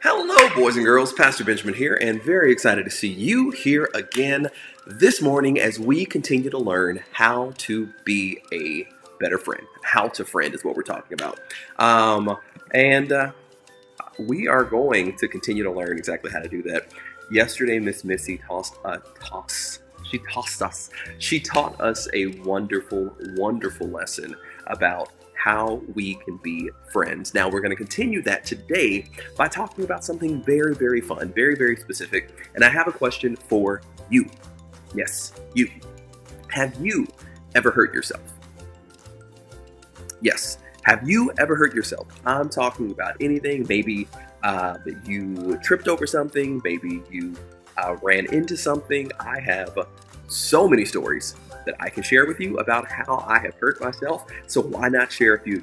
Hello, boys and girls. Pastor Benjamin here, and very excited to see you here again this morning as we continue to learn how to be a better friend. How to friend is what we're talking about. And we are going to continue to learn exactly how to do that. Yesterday, Miss Missy She taught us a wonderful, wonderful lesson about how we can be friends. Now, we're going to continue that today by talking about something very, very fun, very, very specific. And I have a question for you. Yes, you. Have you ever hurt yourself? Yes. Have you ever hurt yourself? I'm talking about anything. Maybe you tripped over something. Maybe you ran into something. I have so many stories that I can share with you about how I have hurt myself. So why not share a few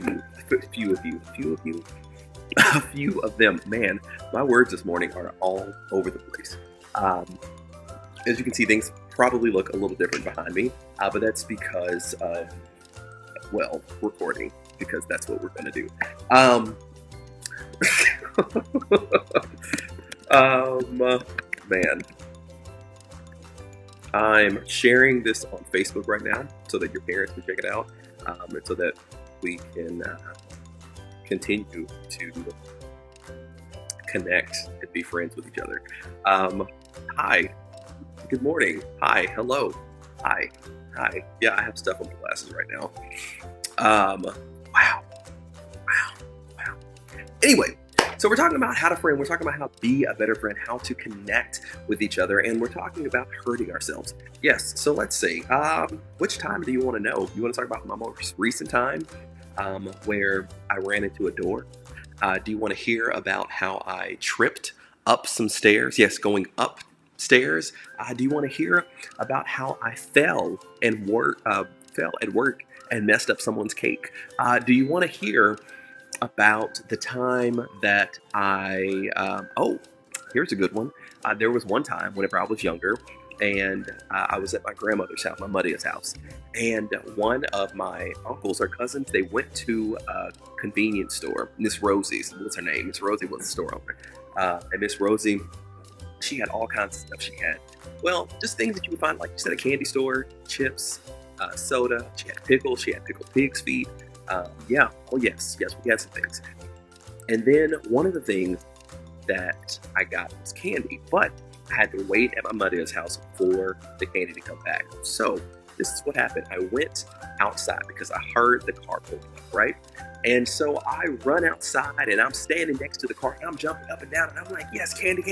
of them. Man, my words this morning are all over the place. As you can see, things probably look a little different behind me, but that's because of, recording, because that's what we're going to do. Man. I'm sharing this on Facebook right now so that your parents can check it out, and so that we can continue to connect and be friends with each other. Hi. Good morning. Hi. Hello. Hi. Yeah, I have stuff on my glasses right now. Wow. Anyway, so we're talking about how to friend. We're talking about how to be a better friend, how to connect with each other, and we're talking about hurting ourselves. Yes, so let's see. Which time do you want to know? You want to talk about my most recent time where I ran into a door? Do you want to hear about how I tripped up some stairs? Yes, going upstairs. Do you want to hear about how I fell at work and messed up someone's cake? Do you want to hear about the time that here's a good one. There was one time whenever I was younger, and I was at my grandmother's house, my mother's house, and one of my uncles or cousins, they went to a convenience store. Miss Rosie's, what's her name? Miss Rosie was the store owner. And Miss Rosie, she had all kinds of stuff. She had, just things that you would find, like you said, a candy store, chips, soda. She had pickles. She had pickled pig's feet. Yes, we had some things. And then one of the things that I got was candy, but I had to wait at my mother's house for the candy to come back. So this is what happened. I went outside because I heard the car pulling up, right? And so I run outside and I'm standing next to the car and I'm jumping up and down and I'm like, yes, candy.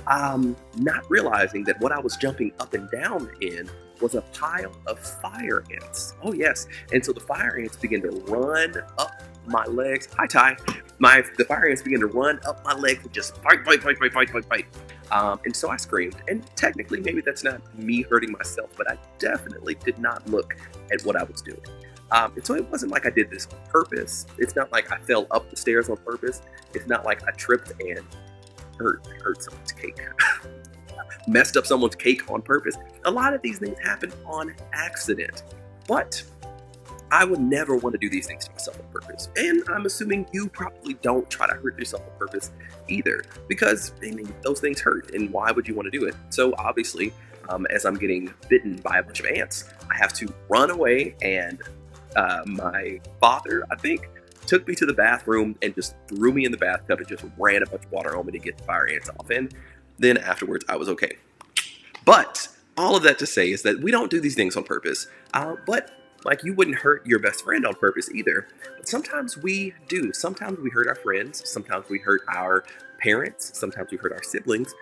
Not realizing that what I was jumping up and down in was a pile of fire ants. Oh yes. And so the fire ants began to run up my legs. Hi, Ty. The fire ants began to run up my legs and just bite. And so I screamed. And technically, maybe that's not me hurting myself, but I definitely did not look at what I was doing. And so it wasn't like I did this on purpose. It's not like I fell up the stairs on purpose. It's not like I tripped and hurt someone's cake. Messed up someone's cake on purpose. A lot of these things happen on accident. But I would never want to do these things to myself on purpose. And I'm assuming you probably don't try to hurt yourself on purpose either, because those things hurt, and why would you want to do it? So obviously, as I'm getting bitten by a bunch of ants, I have to run away, and my father, I think, took me to the bathroom and just threw me in the bathtub and just ran a bunch of water on me to get the fire ants off. And then afterwards, I was okay. But all of that to say is that we don't do these things on purpose. But like, you wouldn't hurt your best friend on purpose either. But sometimes we do. Sometimes we hurt our friends. Sometimes we hurt our parents. Sometimes we hurt our siblings.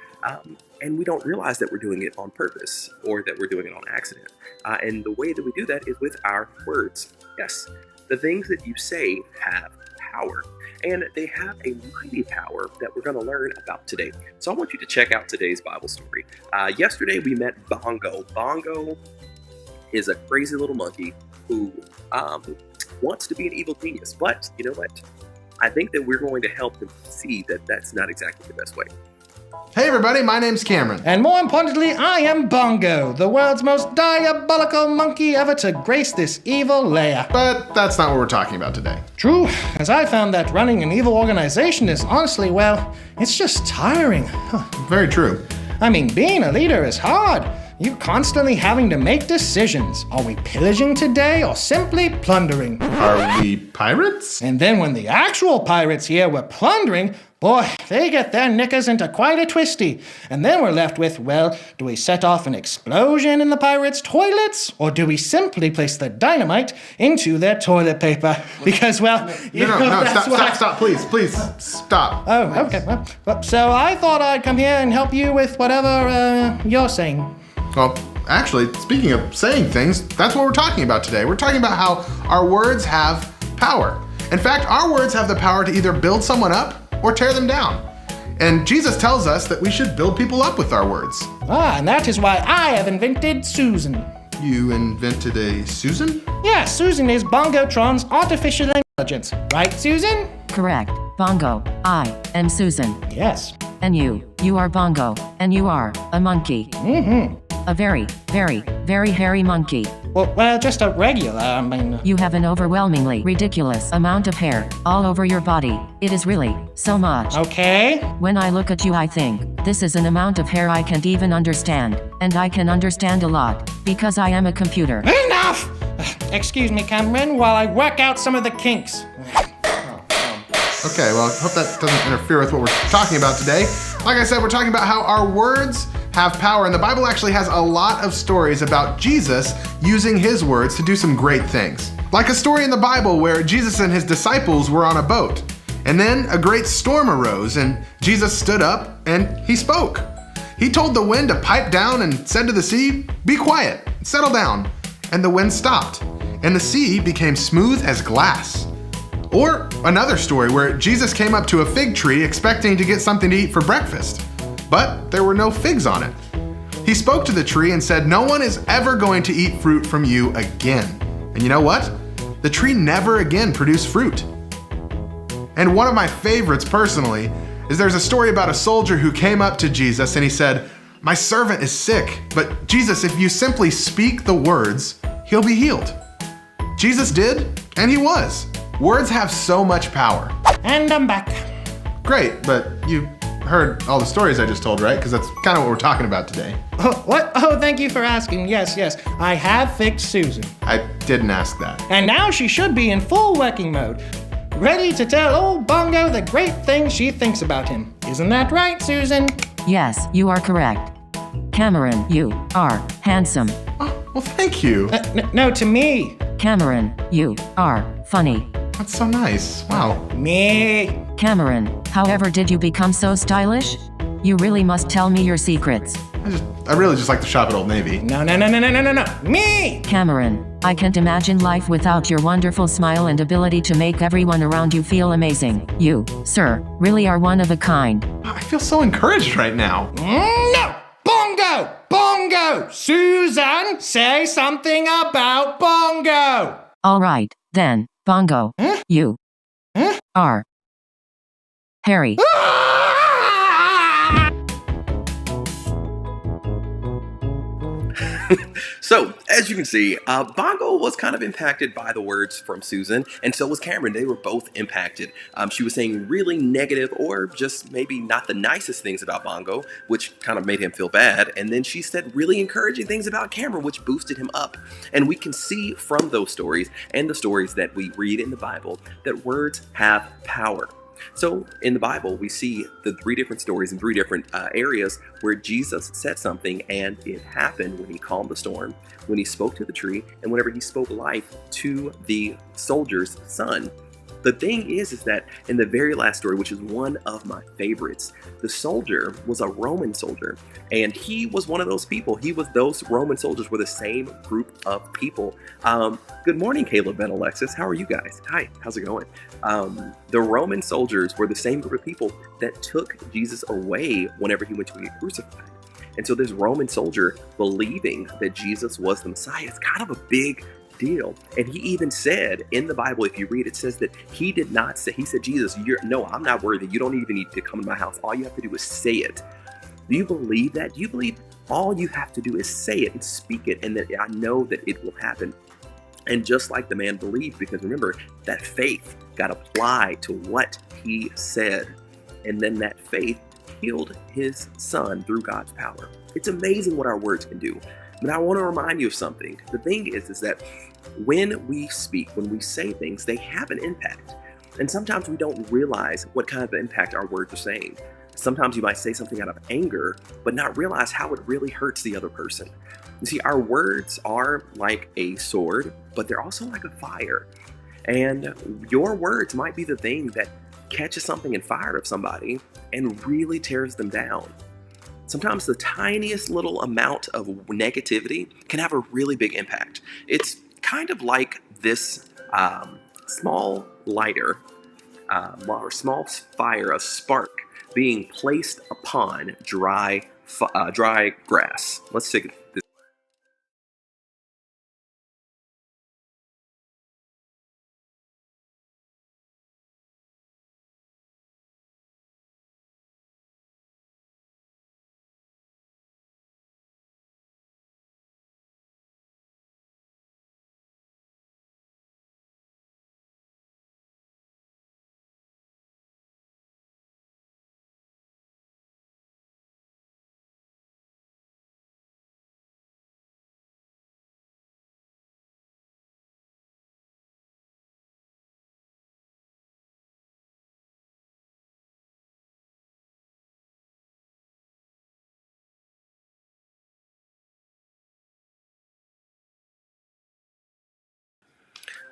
And we don't realize that we're doing it on purpose or that we're doing it on accident. And the way that we do that is with our words. Yes, the things that you say have power. And they have a mighty power that we're going to learn about today. So I want you to check out today's Bible story. Yesterday we met Bongo. Bongo is a crazy little monkey who wants to be an evil genius. But you know what? I think that we're going to help him see that that's not exactly the best way. Hey everybody, my name's Cameron. And more importantly, I am Bongo, the world's most diabolical monkey ever to grace this evil lair. But that's not what we're talking about today. True, as I found that running an evil organization is honestly, well, it's just tiring. Very true. I mean, being a leader is hard. You're constantly having to make decisions. Are we pillaging today or simply plundering? Are we pirates? And then when the actual pirates here were plundering, boy, they get their knickers into quite a twisty. And then we're left with, well, do we set off an explosion in the pirates' toilets? Or do we simply place the dynamite into their toilet paper? Because, well, No, stop, please, stop. Oh, okay. Well, so I thought I'd come here and help you with whatever you're saying. Well, actually, speaking of saying things, that's what we're talking about today. We're talking about how our words have power. In fact, our words have the power to either build someone up or tear them down. And Jesus tells us that we should build people up with our words. And that is why I have invented Susan. You invented a Susan? Yeah, Susan is Bongotron's artificial intelligence. Right, Susan? Correct, Bongo. I am Susan. Yes. And you are Bongo. And you are a monkey. A very, very, very hairy monkey. Well, just a regular, You have an overwhelmingly ridiculous amount of hair all over your body. It is really so much. Okay. When I look at you, I think, this is an amount of hair I can't even understand. And I can understand a lot, because I am a computer. Enough! Excuse me, Cameron, while I work out some of the kinks. Okay, well, I hope that doesn't interfere with what we're talking about today. Like I said, we're talking about how our words have power, and the Bible actually has a lot of stories about Jesus using his words to do some great things. Like a story in the Bible where Jesus and his disciples were on a boat, and then a great storm arose, and Jesus stood up and he spoke. He told the wind to pipe down and said to the sea, "Be quiet, settle down." And the wind stopped, and the sea became smooth as glass. Or another story where Jesus came up to a fig tree expecting to get something to eat for breakfast, but there were no figs on it. He spoke to the tree and said, "No one is ever going to eat fruit from you again." And you know what? The tree never again produced fruit. And one of my favorites personally is there's a story about a soldier who came up to Jesus and he said, "My servant is sick, but Jesus, if you simply speak the words, he'll be healed." Jesus did, and he was. Words have so much power. And I'm back. Great, but you heard all the stories I just told, right? Because that's kind of what we're talking about today. Oh, what? Oh, thank you for asking. Yes. I have fixed Susan. I didn't ask that. And now she should be in full working mode, ready to tell old Bongo the great things she thinks about him. Isn't that right, Susan? Yes, you are correct. Cameron, you are handsome. Oh, well, thank you. No, to me. Cameron, you are funny. That's so nice. Wow. Me. Cameron, however did you become so stylish? You really must tell me your secrets. I really just like to shop at Old Navy. No. Me. Cameron, I can't imagine life without your wonderful smile and ability to make everyone around you feel amazing. You, sir, really are one of a kind. I feel so encouraged right now. No. Bongo. Susan, say something about Bongo. All right, then, Bongo. Huh? You are Harry. So, as you can see, Bongo was kind of impacted by the words from Susan, and so was Cameron. They were both impacted. She was saying really negative or just maybe not the nicest things about Bongo, which kind of made him feel bad. And then she said really encouraging things about Cameron, which boosted him up. And we can see from those stories and the stories that we read in the Bible that words have power. So in the Bible, we see the three different stories in three different areas where Jesus said something and it happened when he calmed the storm, when he spoke to the tree, and whenever he spoke life to the soldier's son. The thing is that in the very last story, which is one of my favorites, the soldier was a Roman soldier, and he was one of those people. Those Roman soldiers were the same group of people. Good morning, Caleb and Alexis. How are you guys? Hi, how's it going? The Roman soldiers were the same group of people that took Jesus away whenever he went to be crucified. And so this Roman soldier believing that Jesus was the Messiah is kind of a big deal. And he even said in the Bible, if you read, it says that he did not say, he said, Jesus, no, I'm not worthy. You don't even need to come to my house. All you have to do is say it. Do you believe that? Do you believe all you have to do is say it and speak it, and that I know that it will happen? And just like the man believed, because remember, that faith got applied to what he said. And then that faith healed his son through God's power. It's amazing what our words can do. But I want to remind you of something. The thing is that when we speak, when we say things, they have an impact. And sometimes we don't realize what kind of impact our words are saying. Sometimes you might say something out of anger, but not realize how it really hurts the other person. You see, our words are like a sword, but they're also like a fire. And your words might be the thing that catches something in fire of somebody and really tears them down. Sometimes the tiniest little amount of negativity can have a really big impact. It's kind of like this small lighter or small fire, a spark being placed upon dry grass. Let's take this.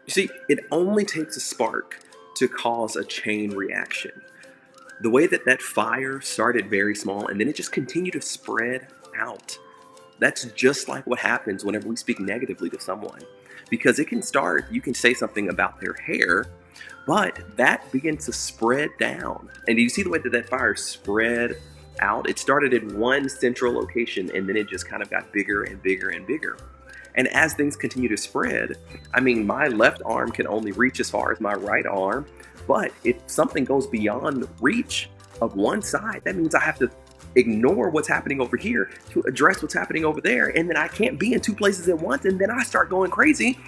You see, it only takes a spark to cause a chain reaction. The way that that fire started very small and then it just continued to spread out. That's just like what happens whenever we speak negatively to someone. Because it can start, you can say something about their hair, but that begins to spread down. And do you see the way that that fire spread out? It started in one central location and then it just kind of got bigger and bigger and bigger. And as things continue to spread, I mean, my left arm can only reach as far as my right arm. But if something goes beyond reach of one side, that means I have to ignore what's happening over here to address what's happening over there. And then I can't be in two places at once. And then I start going crazy.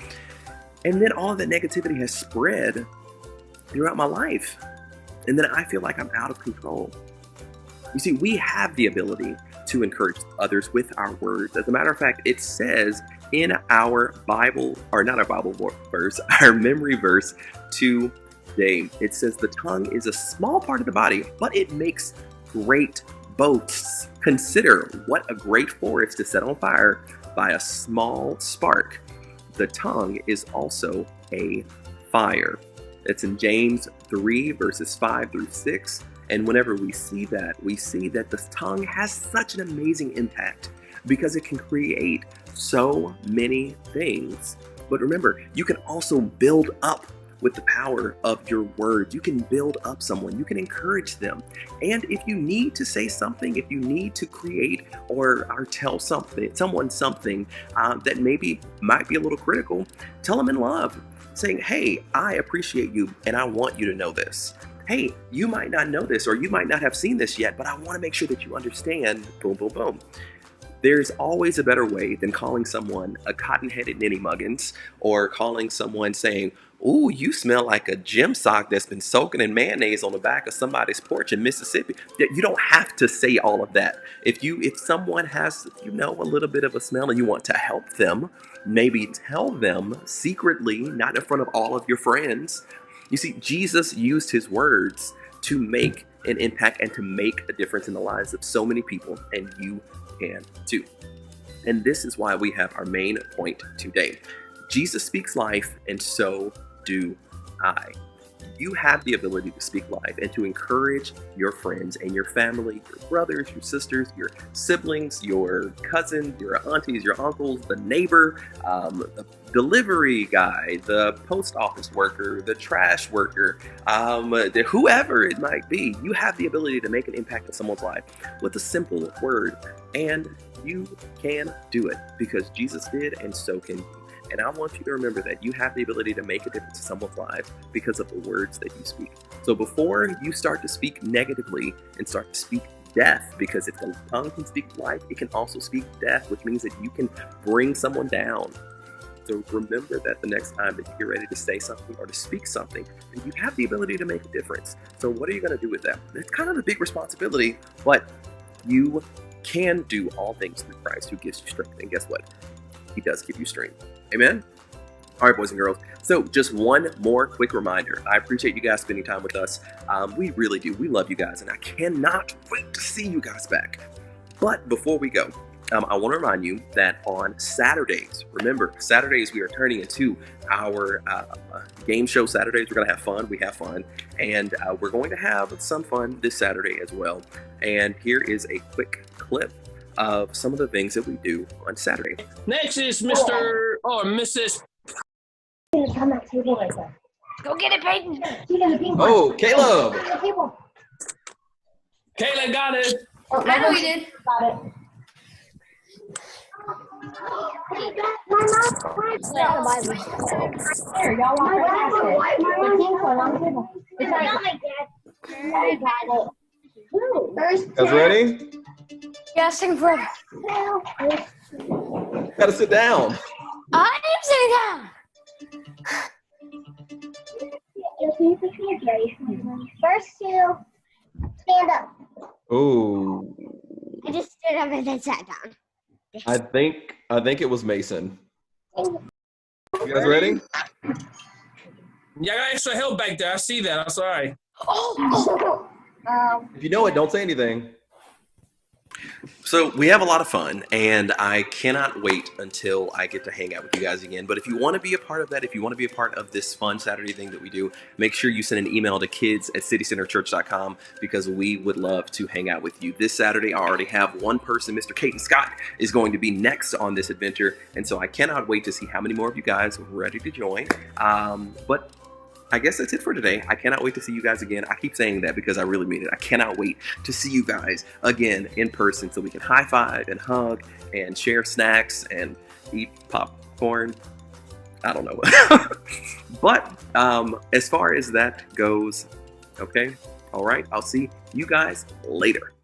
And then all of that negativity has spread throughout my life. And then I feel like I'm out of control. You see, we have the ability to encourage others with our words. As a matter of fact, it says in our Bible, or not our Bible verse, our memory verse today, it says the tongue is a small part of the body, but it makes great boasts. Consider what a great forest is set on fire by a small spark. The tongue is also a fire. It's in James 3 verses 5 through 6. And whenever we see that the tongue has such an amazing impact because it can create so many things. But remember, you can also build up with the power of your words. You can build up someone. You can encourage them. And if you need to say something, if you need to create or tell someone something that maybe might be a little critical, tell them in love, saying, hey, I appreciate you and I want you to know this. Hey, you might not know this or you might not have seen this yet, but I want to make sure that you understand, boom, boom, boom. There's always a better way than calling someone a cotton-headed ninny muggins or calling someone saying, ooh, you smell like a gym sock that's been soaking in mayonnaise on the back of somebody's porch in Mississippi. You don't have to say all of that. If someone has, a little bit of a smell and you want to help them, maybe tell them secretly, not in front of all of your friends. You see, Jesus used his words to make an impact and to make a difference in the lives of so many people, and you can too. And this is why we have our main point today. Jesus speaks life, and so do I. You have the ability to speak life and to encourage your friends and your family, your brothers, your sisters, your siblings, your cousins, your aunties, your uncles, the neighbor, the delivery guy, the post office worker, the trash worker, whoever it might be. You have the ability to make an impact in someone's life with a simple word, and you can do it because Jesus did, and so can you. And I want you to remember that you have the ability to make a difference in someone's life because of the words that you speak. So before you start to speak negatively and start to speak death, because if the tongue can speak life, it can also speak death, which means that you can bring someone down. So remember that the next time that you're ready to say something or to speak something, then you have the ability to make a difference. So what are you going to do with that? It's kind of a big responsibility, but you can do all things through Christ who gives you strength. And guess what? He does give you strength. Amen? All right, boys and girls. So just one more quick reminder. I appreciate you guys spending time with us. We really do. We love you guys, and I cannot wait to see you guys back. But before we go, I want to remind you that on Saturdays, remember, Saturdays we are turning into our game show Saturdays. We're going to have fun. We have fun. And we're going to have some fun this Saturday as well. And here is a quick clip of some of the things that we do on Saturday. Next is Mr. or Mrs. Go get it, Peyton. Oh, Caleb. Kayla got it. I know you did. Got it. Here, y'all want the pink one on the table. It's right. First, Guys ready? Yeah, sing forever. Gotta sit down. I am sitting down. First two, stand up. Oh, I just stood up and then sat down. I think it was Mason. You guys ready? Yeah, I got extra help back there. I see that. I'm sorry. If you know it, don't say anything. So we have a lot of fun, and I cannot wait until I get to hang out with you guys again. But if you want to be a part of that, if you want to be a part of this fun Saturday thing that we do, make sure you send an email to kids@citycenterchurch.com because we would love to hang out with you. This Saturday, I already have one person, Mr. Caden Scott, is going to be next on this adventure, and so I cannot wait to see how many more of you guys are ready to join. But I guess that's it for today. I cannot wait to see you guys again. I keep saying that because I really mean it. I cannot wait to see you guys again in person so we can high five and hug and share snacks and eat popcorn. I don't know. But as far as that goes, okay, all right, I'll see you guys later.